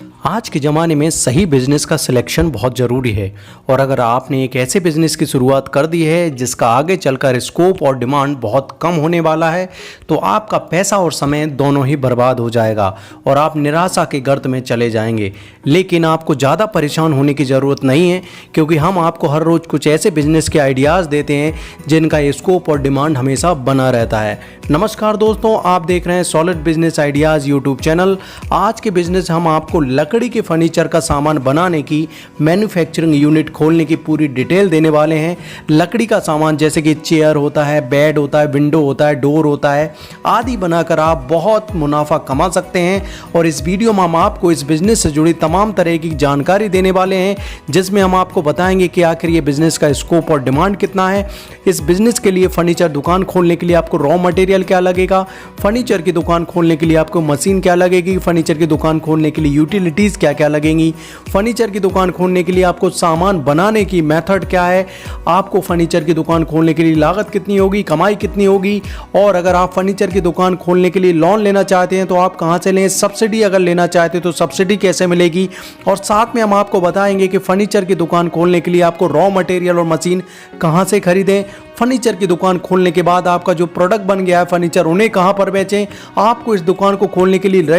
आज के ज़माने में सही बिजनेस का सिलेक्शन बहुत ज़रूरी है। और अगर आपने एक ऐसे बिजनेस की शुरुआत कर दी है जिसका आगे चलकर स्कोप और डिमांड बहुत कम होने वाला है, तो आपका पैसा और समय दोनों ही बर्बाद हो जाएगा और आप निराशा के गर्त में चले जाएंगे। लेकिन आपको ज़्यादा परेशान होने की ज़रूरत नहीं है, क्योंकि हम आपको हर रोज़ कुछ ऐसे बिजनेस के आइडियाज़ देते हैं जिनका स्कोप और डिमांड हमेशा बना रहता है। नमस्कार दोस्तों, आप देख रहे हैं solid business ideas YouTube channel. आज के बिजनेस हम आपको लकड़ी के फर्नीचर का सामान बनाने की मैन्युफैक्चरिंग यूनिट खोलने की पूरी डिटेल देने वाले हैं। लकड़ी का सामान जैसे कि चेयर होता है, बेड होता है, विंडो होता है, डोर होता है आदि बनाकर आप बहुत मुनाफा कमा सकते हैं। और इस वीडियो में हम आपको इस बिजनेस से जुड़ी तमाम तरह की जानकारी देने वाले हैं, जिसमें हम आपको बताएंगे कि आखिर ये बिजनेस का स्कोप और डिमांड कितना है। इस बिजनेस के लिए फर्नीचर दुकान खोलने के लिए आपको रॉ मटेरियल क्या लगेगा, फर्नीचर की दुकान खोलने के लिए आपको मशीन क्या लगेगी, फर्नीचर की दुकान खोलने के लिए यूटिलिटीज़ क्या क्या लगेंगी, फर्नीचर की दुकान खोलने के लिए आपको सामान बनाने की मेथड क्या है, आपको फर्नीचर की दुकान खोलने के लिए लागत कितनी होगी, कमाई कितनी होगी, और अगर आप फर्नीचर की दुकान खोलने के लिए लोन लेना चाहते हैं तो आप कहां से लें, सब्सिडी अगर लेना चाहते हैं तो सब्सिडी कैसे मिलेगी। और साथ में हम आपको बताएंगे कि फर्नीचर की दुकान खोलने के लिए आपको रॉ मटेरियल और मशीन कहां से खरीदें, फर्नीचर की दुकान खोलने के बाद आपका जो प्रोडक्ट बन गया है फर्नीचर उन्हें कहां पर बेचें। आपको इस दुकान को खोलने के लिए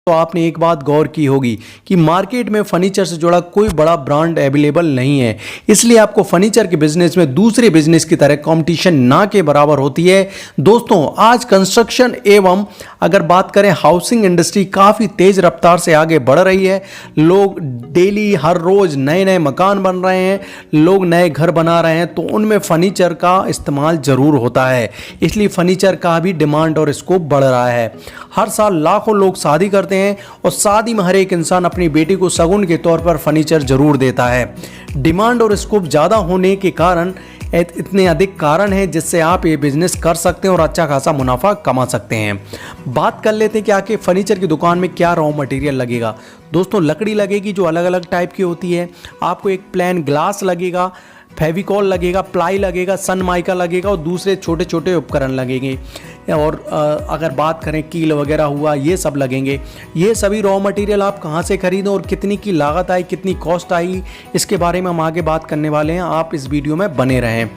तो आपने एक बात गौर की होगी कि मार्केट में फर्नीचर से जुड़ा कोई बड़ा ब्रांड अवेलेबल नहीं है, इसलिए आपको फर्नीचर के बिजनेस में दूसरे बिजनेस की तरह कंपटीशन ना के बराबर होती है। दोस्तों, आज कंस्ट्रक्शन एवं अगर बात करें हाउसिंग इंडस्ट्री काफ़ी तेज़ रफ्तार से आगे बढ़ रही है। लोग डेली हर रोज़ नए नए मकान बन रहे हैं, लोग नए घर बना रहे हैं, तो उनमें फर्नीचर का इस्तेमाल ज़रूर होता है, इसलिए फर्नीचर का भी डिमांड और स्कोप बढ़ रहा है। हर साल लाखों लोग शादी करते हैं और शादी में हर एक इंसान अपनी बेटी को शगुन के तौर पर फर्नीचर जरूर देता है। डिमांड और स्कोप ज़्यादा होने के कारण इतने अधिक कारण हैं जिससे आप ये बिजनेस कर सकते हैं और अच्छा खासा मुनाफा कमा सकते हैं। बात कर लेते हैं कि आके फर्नीचर की दुकान में क्या रॉ मटेरियल लगेगा। दोस्तों, लकड़ी लगेगी जो अलग अलग टाइप की होती है। आपको एक प्लेन ग्लास लगेगा, फेविकॉल लगेगा, प्लाई लगेगा, सनमाइका लगेगा और दूसरे छोटे छोटे उपकरण लगेंगे। और अगर बात करें कील वगैरह हुआ, ये सब लगेंगे। ये सभी रॉ मटेरियल आप कहाँ से खरीदें और कितनी की लागत आई, कितनी कॉस्ट आई, इसके बारे में हम आगे बात करने वाले हैं। आप इस वीडियो में बने रहें।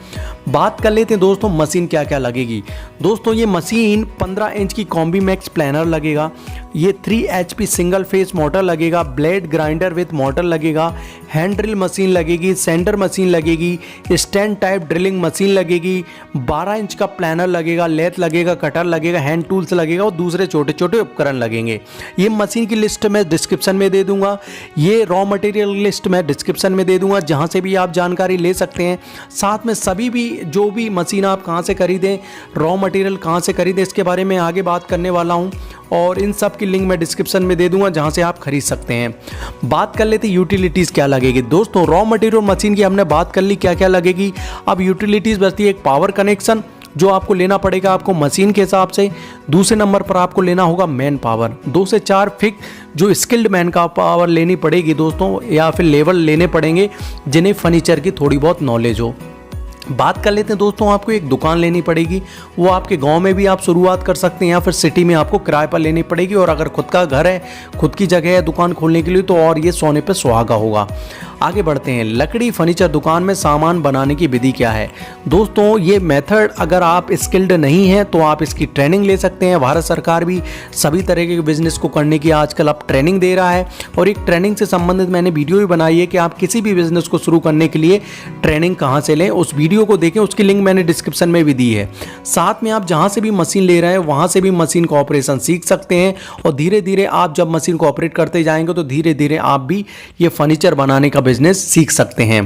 बात कर लेते हैं दोस्तों मशीन क्या क्या लगेगी। दोस्तों, ये मशीन 15 इंच की कॉम्बी मैक्स प्लानर लगेगा, ये 3 HP सिंगल फेस मोटर लगेगा, ब्लेड ग्राइंडर विथ मोटर लगेगा, हैंड ड्रिल मशीन लगेगी, सेंटर मशीन लगेगी, स्टैंड टाइप ड्रिलिंग मशीन लगेगी, 12 इंच का प्लानर लगेगा, लेथ लगेगा, कटर लगेगा, हैंड टूल्स लगेगा और दूसरे छोटे छोटे उपकरण लगेंगे। ये मशीन की लिस्ट मैं डिस्क्रिप्शन में दे दूंगा, ये रॉ मटेरियल लिस्ट मैं डिस्क्रिप्शन में दे दूंगा, जहां से भी आप जानकारी ले सकते हैं। साथ में सभी भी जो भी मशीन आप कहां से खरीदें, रॉ मटेरियल कहां से खरीदें, इसके बारे में आगे बात करने वाला हूं और इन सब की लिंक मैं डिस्क्रिप्शन में दे दूंगा जहां से आप खरीद सकते हैं। बात कर लेते यूटिलिटीज़ क्या लगेगी। दोस्तों, रॉ मटेरियल मशीन की हमने बात कर ली क्या क्या लगेगी। अब यूटिलिटीज़ बचती है एक पावर कनेक्शन जो आपको लेना पड़ेगा आपको मशीन के हिसाब से। दूसरे नंबर पर आपको लेना होगा मैन पावर, 2 से 4 फिक्स जो स्किल्ड मैन का पावर लेनी पड़ेगी दोस्तों, या फिर लेवल लेने पड़ेंगे जिन्हें फर्नीचर की थोड़ी बहुत नॉलेज हो। बात कर लेते हैं दोस्तों, आपको एक दुकान लेनी पड़ेगी। वो आपके गांव में भी आप शुरुआत कर सकते हैं या फिर सिटी में आपको किराए पर लेनी पड़ेगी। और अगर खुद का घर है, खुद की जगह है दुकान खोलने के लिए, तो और ये सोने पे सुहागा होगा। आगे बढ़ते हैं, लकड़ी फर्नीचर दुकान में सामान बनाने की विधि क्या है। दोस्तों ये मेथड अगर आप स्किल्ड नहीं हैं तो आप इसकी ट्रेनिंग ले सकते हैं। भारत सरकार भी सभी तरह के बिजनेस को करने की आजकल अब ट्रेनिंग दे रहा है, और एक ट्रेनिंग से संबंधित मैंने वीडियो भी बनाई है कि आप किसी भी बिजनेस को शुरू करने के लिए ट्रेनिंग कहाँ से लें। उस वीडियो को देखें, उसकी लिंक मैंने डिस्क्रिप्शन में भी दी है। साथ में आप जहाँ से भी मशीन ले रहे हैं वहाँ से भी मशीन का ऑपरेशन सीख सकते हैं, और धीरे धीरे आप जब मशीन को ऑपरेट करते जाएंगे तो धीरे धीरे आप भी ये फर्नीचर बनाने का बिजनेस सीख सकते हैं।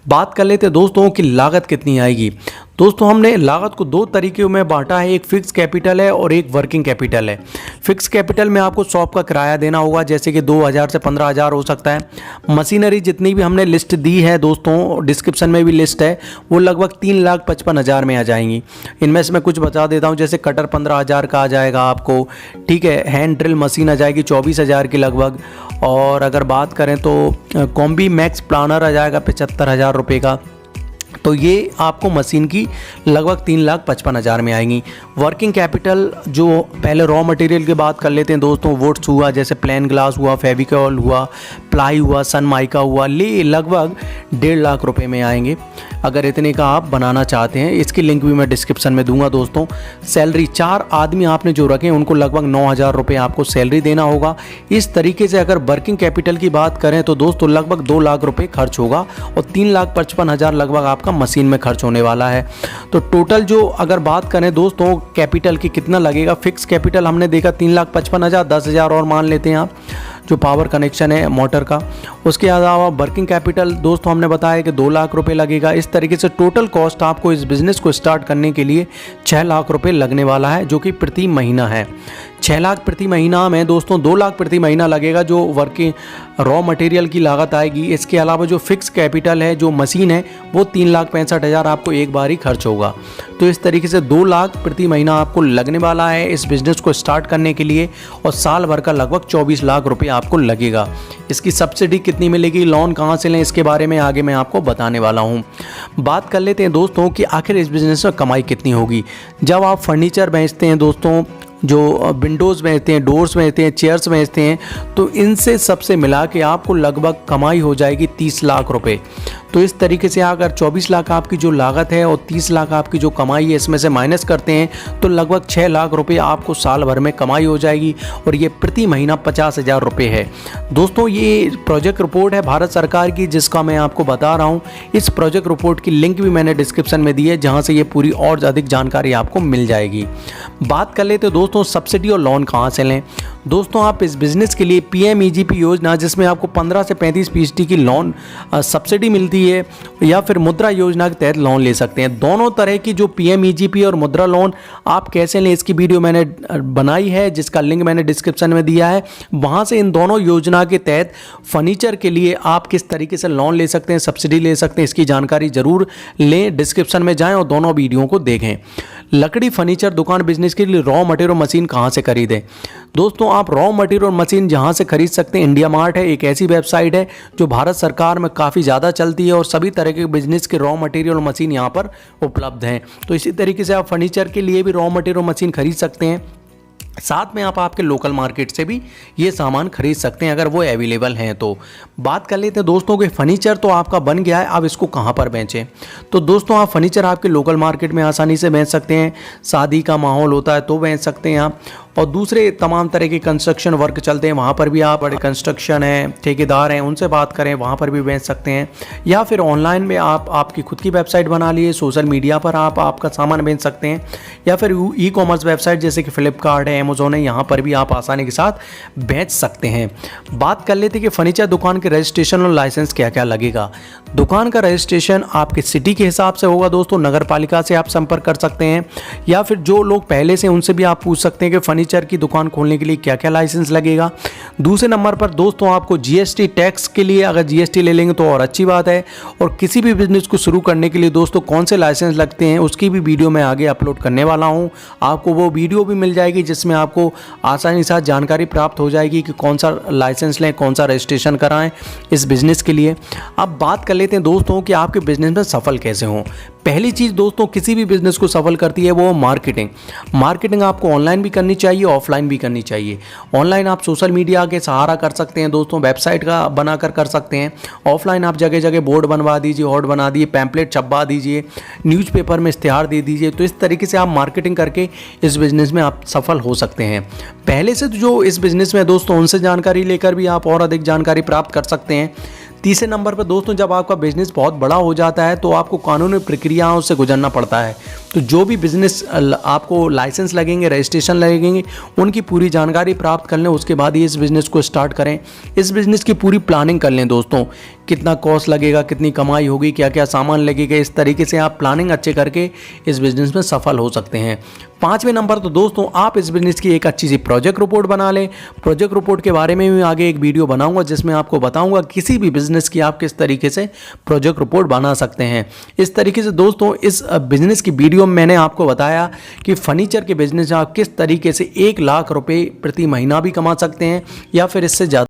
बात कर लेते हैं दोस्तों कि लागत कितनी आएगी। दोस्तों हमने लागत को दो तरीके में बांटा है, एक फिक्स कैपिटल है और एक वर्किंग कैपिटल है। फिक्स कैपिटल में आपको शॉप का किराया देना होगा, जैसे कि 2000 से 15000 हो सकता है। मशीनरी जितनी भी हमने लिस्ट दी है दोस्तों, डिस्क्रिप्शन में भी लिस्ट है, वो लगभग 3,55,000 में आ जाएंगी। इनमें से मैं कुछ बता देता हूँ, जैसे कटर 15,000 का आ जाएगा आपको, ठीक है। हैंड ड्रिल मशीन आ जाएगी 24,000 की लगभग। और अगर बात करें तो कॉम्बी मैक्स प्लानर आ जाएगा 75,000 रुपये का। तो ये आपको मशीन की लगभग 3,55,000 में आएंगी। वर्किंग कैपिटल जो पहले रॉ मटेरियल की बात कर लेते हैं दोस्तों, वुड्स हुआ, जैसे प्लेन ग्लास हुआ, फेविकॉल हुआ, प्लाई हुआ, सन माइका हुआ, ले लगभग 1.5 लाख रुपए में आएंगे अगर इतने का आप बनाना चाहते हैं। इसकी लिंक भी मैं डिस्क्रिप्शन में दूंगा दोस्तों। सैलरी 4 आदमी आपने जो रखे उनको लगभग 9,000 रुपये आपको सैलरी देना होगा। इस तरीके से अगर वर्किंग कैपिटल की बात करें तो दोस्तों लगभग 2 लाख रुपये खर्च होगा, और 3,55,000 लगभग आपका मशीन में खर्च होने वाला है। तो टोटल जो अगर बात करें दोस्तों कैपिटल की कितना लगेगा, फिक्स कैपिटल हमने देखा 3,55,000, 10,000 और मान लेते हैं आप जो पावर कनेक्शन है मोटर का। उसके अलावा वर्किंग कैपिटल दोस्तों हमने बताया कि 2 लाख रुपए लगेगा। इस तरीके से टोटल कॉस्ट आपको इस बिज़नेस को स्टार्ट करने के लिए 6 लाख रुपए लगने वाला है, जो कि प्रति महीना है। 6 लाख प्रति महीना में दोस्तों 2 लाख प्रति महीना लगेगा जो वर्किंग रॉ मटेरियल की लागत आएगी। इसके अलावा जो फिक्स कैपिटल है, जो मशीन है, वो 3,65,000 आपको एक बार ही खर्च होगा। तो इस तरीके से 2 लाख प्रति महीना आपको लगने वाला है इस बिज़नेस को स्टार्ट करने के लिए, और साल भर का लगभग 24 लाख रुपये आपको लगेगा। इसकी सब्सिडी कितनी मिलेगी, लोन कहाँ से लें, इसके बारे में आगे मैं आपको बताने वाला हूँ। बात कर लेते हैं दोस्तों कि आखिर इस बिज़नेस में कमाई कितनी होगी। जब आप फर्नीचर बेचते हैं दोस्तों, जो विंडोज़ बेचते हैं, डोर्स बेचते हैं, चेयर्स बेचते हैं, तो इनसे सबसे मिला के आपको लगभग कमाई हो जाएगी 30 लाख रुपए। तो इस तरीके से अगर 24 लाख आपकी जो लागत है और 30 लाख आपकी जो कमाई है, इसमें से माइनस करते हैं तो लगभग 6 लाख रुपए आपको साल भर में कमाई हो जाएगी, और ये प्रति महीना 50,000 रुपये है। दोस्तों ये प्रोजेक्ट रिपोर्ट है भारत सरकार की, जिसका मैं आपको बता रहा हूँ। इस प्रोजेक्ट रिपोर्ट की लिंक भी मैंने डिस्क्रिप्शन में दी है, जहाँ से ये पूरी और अधिक जानकारी आपको मिल जाएगी। बात कर लेते दोस्तों सब्सिडी और लोन कहाँ से लें। दोस्तों आप इस बिज़नेस के लिए PMEGP योजना, जिसमें आपको 15 से 35% की लोन सब्सिडी मिलती है, या फिर मुद्रा योजना के तहत लोन ले सकते हैं। दोनों तरह की जो PMEGP और मुद्रा लोन आप कैसे लें, इसकी वीडियो मैंने बनाई है, जिसका लिंक मैंने डिस्क्रिप्शन में दिया है। वहाँ से इन दोनों योजना के तहत फर्नीचर के लिए आप किस तरीके से लोन ले सकते हैं, सब्सिडी ले सकते हैं, इसकी जानकारी ज़रूर लें। डिस्क्रिप्शन में जाएँ और दोनों वीडियो को देखें। लकड़ी फर्नीचर दुकान बिजनेस के लिए रॉ मटेरियल मशीन कहाँ से खरीदें। दोस्तों आप रॉ मटेरियल मशीन जहाँ से खरीद सकते हैं, इंडिया मार्ट है, एक ऐसी वेबसाइट है जो भारत सरकार में काफ़ी ज़्यादा चलती है, और सभी तरह के बिजनेस के रॉ मटेरियल मशीन यहाँ पर उपलब्ध हैं। तो इसी तरीके से आप फर्नीचर के लिए भी रॉ मटेरियल मशीन खरीद सकते हैं। साथ में आप आपके लोकल मार्केट से भी ये सामान खरीद सकते हैं अगर वो अवेलेबल हैं तो। बात कर लेते हैं दोस्तों कि फर्नीचर तो आपका बन गया है, अब इसको कहाँ पर बेचें। तो दोस्तों आप फर्नीचर आपके लोकल मार्केट में आसानी से बेच सकते हैं। शादी का माहौल होता है तो बेच सकते हैं आप, और दूसरे तमाम तरह के कंस्ट्रक्शन वर्क चलते हैं, वहाँ पर भी आप बड़े कंस्ट्रक्शन हैं, ठेकेदार हैं, उनसे बात करें, वहाँ पर भी बेच सकते हैं। या फिर ऑनलाइन में आप आपकी खुद की वेबसाइट बना लिए, सोशल मीडिया पर आप आपका सामान बेच सकते हैं, या फिर ई-कॉमर्स वेबसाइट जैसे कि फ्लिपकार्ट है, अमेजोन है, यहाँ पर भी आप आसानी के साथ बेच सकते हैं। बात कर लेते हैं कि फर्नीचर दुकान के रजिस्ट्रेशन और लाइसेंस क्या क्या लगेगा। दुकान का रजिस्ट्रेशन आपके सिटी के हिसाब से होगा दोस्तों, नगर पालिका से आप संपर्क कर सकते हैं, या फिर जो लोग पहले से उनसे भी आप पूछ सकते हैं कि फर्नीचर फर्नीचर की दुकान खोलने के लिए क्या क्या लाइसेंस लगेगा। दूसरे नंबर पर दोस्तों आपको जीएसटी टैक्स के लिए अगर जीएसटी ले लेंगे तो और अच्छी बात है। और किसी भी बिजनेस को शुरू करने के लिए दोस्तों कौन से लाइसेंस लगते हैं उसकी भी वीडियो मैं आगे अपलोड करने वाला हूं। आपको वो वीडियो भी मिल जाएगी जिसमें आपको आसानी से जानकारी प्राप्त हो जाएगी कि कौन सा लाइसेंस लें, कौन सा रजिस्ट्रेशन कराएं इस बिज़नेस के लिए। अब बात कर लेते हैं दोस्तों कि आपके बिज़नेस में सफल कैसे हों। पहली चीज़ दोस्तों किसी भी बिज़नेस को सफल करती है वो मार्केटिंग। मार्केटिंग आपको ऑनलाइन भी करनी चाहिए, ऑफलाइन भी करनी चाहिए। ऑनलाइन आप सोशल मीडिया के सहारा कर सकते हैं दोस्तों, वेबसाइट का बनाकर कर सकते हैं। ऑफलाइन आप जगह जगह बोर्ड बनवा दीजिए, होर्ड बना दिए, पैम्पलेट छपवा दीजिए, न्यूज़पेपर में इश्तिहार दे दीजिए। तो इस तरीके से आप मार्केटिंग करके इस बिज़नेस में आप सफल हो सकते हैं। पहले से जो इस बिज़नेस में दोस्तों उनसे जानकारी लेकर भी आप और अधिक जानकारी प्राप्त कर सकते हैं। तीसरे नंबर पर दोस्तों जब आपका बिजनेस बहुत बड़ा हो जाता है तो आपको कानूनी प्रक्रियाओं से गुजरना पड़ता है। तो जो भी बिजनेस आपको लाइसेंस लगेंगे, रजिस्ट्रेशन लगेंगे, उनकी पूरी जानकारी प्राप्त कर लें, उसके बाद ही इस बिज़नेस को स्टार्ट करें। इस बिज़नेस की पूरी प्लानिंग कर लें दोस्तों, कितना कॉस्ट लगेगा, कितनी कमाई होगी, क्या क्या सामान लगेगा। इस तरीके से आप प्लानिंग अच्छे करके इस बिज़नेस में सफल हो सकते हैं। पाँचवें नंबर तो दोस्तों आप इस बिज़नेस की एक अच्छी सी प्रोजेक्ट रिपोर्ट बना लें। प्रोजेक्ट रिपोर्ट के बारे में भी आगे एक वीडियो बनाऊंगा जिसमें आपको बताऊंगा किसी भी बिज़नेस की आप किस तरीके से प्रोजेक्ट रिपोर्ट बना सकते हैं। इस तरीके से दोस्तों इस बिज़नेस की वीडियो में मैंने आपको बताया कि फर्नीचर के बिज़नेस में आप किस तरीके से 1 लाख रुपए प्रति महीना भी कमा सकते हैं या फिर इससे ज़्यादा